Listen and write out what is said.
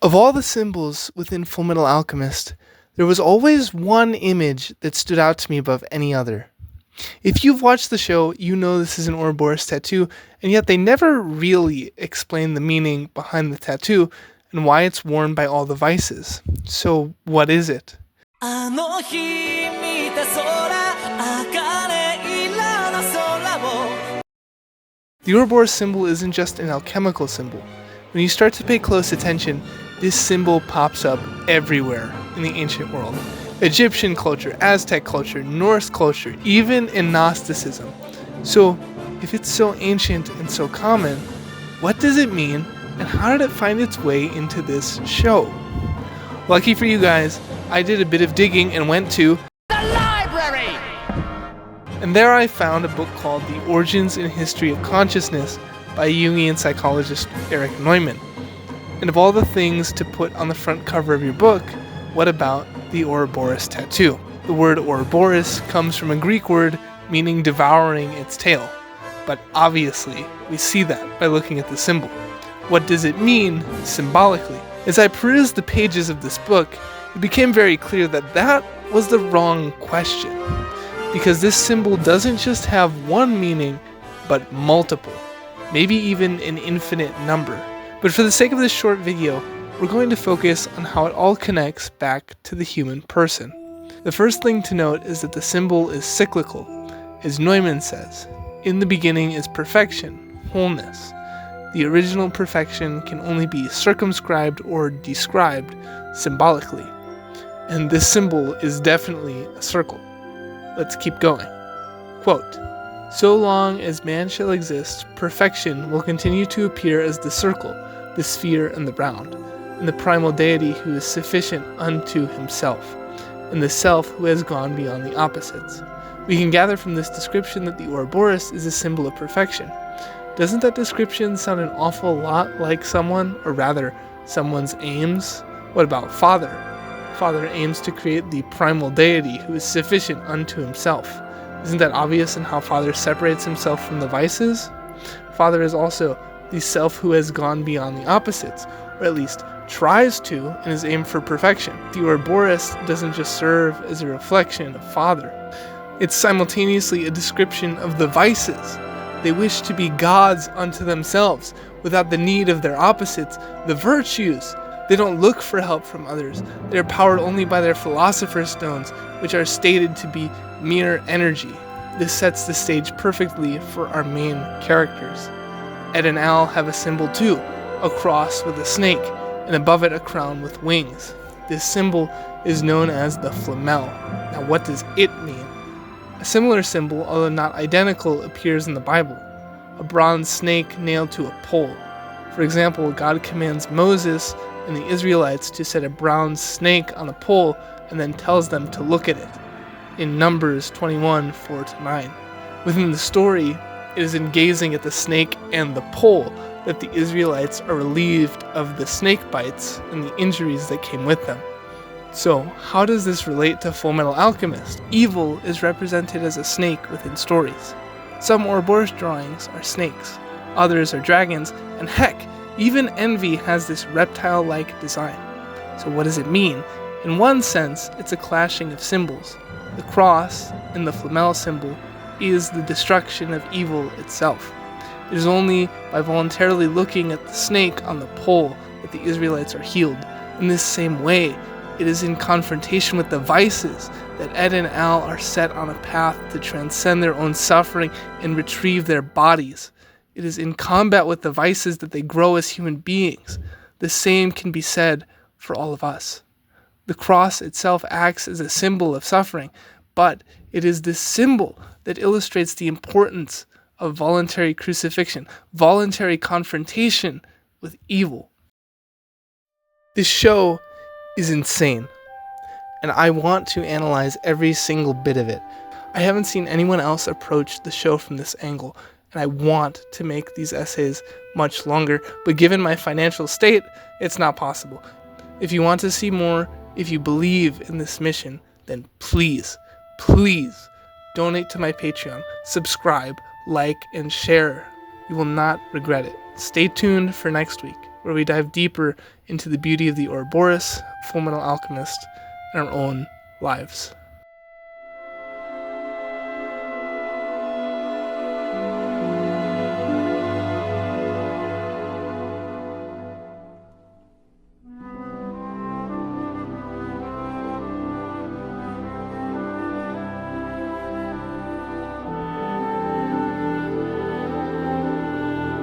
Of all the symbols within Fullmetal Alchemist, there was always one image that stood out to me above any other. If you've watched the show, you know this is an Ouroboros tattoo, and yet they never really explain the meaning behind the tattoo and why it's worn by all the vices. So what is it? The Ouroboros symbol isn't just an alchemical symbol. When you start to pay close attention, this symbol pops up everywhere in the ancient world. Egyptian culture, Aztec culture, Norse culture, even in Gnosticism. So, if it's so ancient and so common, what does it mean, and how did it find its way into this show? Lucky for you guys, I did a bit of digging and went to the library! And there I found a book called The Origins and History of Consciousness by Jungian psychologist Erich Neumann. And of all the things to put on the front cover of your book, what about the Ouroboros tattoo? The word Ouroboros comes from a Greek word meaning devouring its tail. But obviously, we see that by looking at the symbol. What does it mean symbolically? As I perused the pages of this book, it became very clear that that was the wrong question. Because this symbol doesn't just have one meaning, but multiple. Maybe even an infinite number. But for the sake of this short video, we're going to focus on how it all connects back to the human person. The first thing to note is that the symbol is cyclical. As Neumann says, in the beginning is perfection, wholeness. The original perfection can only be circumscribed or described symbolically. And this symbol is definitely a circle. Let's keep going. Quote, "So long as man shall exist, perfection will continue to appear as the circle, the sphere, and the round, and the primal deity who is sufficient unto himself, and the self who has gone beyond the opposites." We can gather from this description that the Ouroboros is a symbol of perfection. Doesn't that description sound an awful lot like someone, or rather, someone's aims? What about Father? Father aims to create the primal deity who is sufficient unto himself. Isn't that obvious in how Father separates himself from the vices? Father is also the self who has gone beyond the opposites, or at least tries to in his aim for perfection. The Ouroboros doesn't just serve as a reflection of Father. It's simultaneously a description of the vices. They wish to be gods unto themselves, without the need of their opposites, the virtues. They don't look for help from others. They are powered only by their philosopher's stones, which are stated to be mere energy. This sets the stage perfectly for our main characters. Ed and Al have a symbol too, a cross with a snake, and above it a crown with wings. This symbol is known as the Flamel. Now what does it mean? A similar symbol, although not identical, appears in the Bible. A bronze snake nailed to a pole. For example, God commands Moses and the Israelites to set a bronze snake on a pole and then tells them to look at it. In Numbers 21, 4-9. Within the story, it is in gazing at the snake and the pole that the Israelites are relieved of the snake bites and the injuries that came with them. So, how does this relate to Fullmetal Alchemist? Evil is represented as a snake within stories. Some Ouroboros drawings are snakes, others are dragons, and heck, even envy has this reptile-like design. So what does it mean? In one sense, it's a clashing of symbols. The cross, in the Flamel symbol, is the destruction of evil itself. It is only by voluntarily looking at the snake on the pole that the Israelites are healed. In this same way, it is in confrontation with the vices that Ed and Al are set on a path to transcend their own suffering and retrieve their bodies. It is in combat with the vices that they grow as human beings. The same can be said for all of us. The cross itself acts as a symbol of suffering, but it is this symbol that illustrates the importance of voluntary crucifixion, voluntary confrontation with evil. This show is insane, and I want to analyze every single bit of it. I haven't seen anyone else approach the show from this angle, and I want to make these essays much longer, but given my financial state, it's not possible. If you want to see more, if you believe in this mission, then please donate to my Patreon, subscribe, like, and share. You will not regret it. Stay tuned for next week, where we dive deeper into the beauty of the Ouroboros, Fullmetal Alchemist, and our own lives.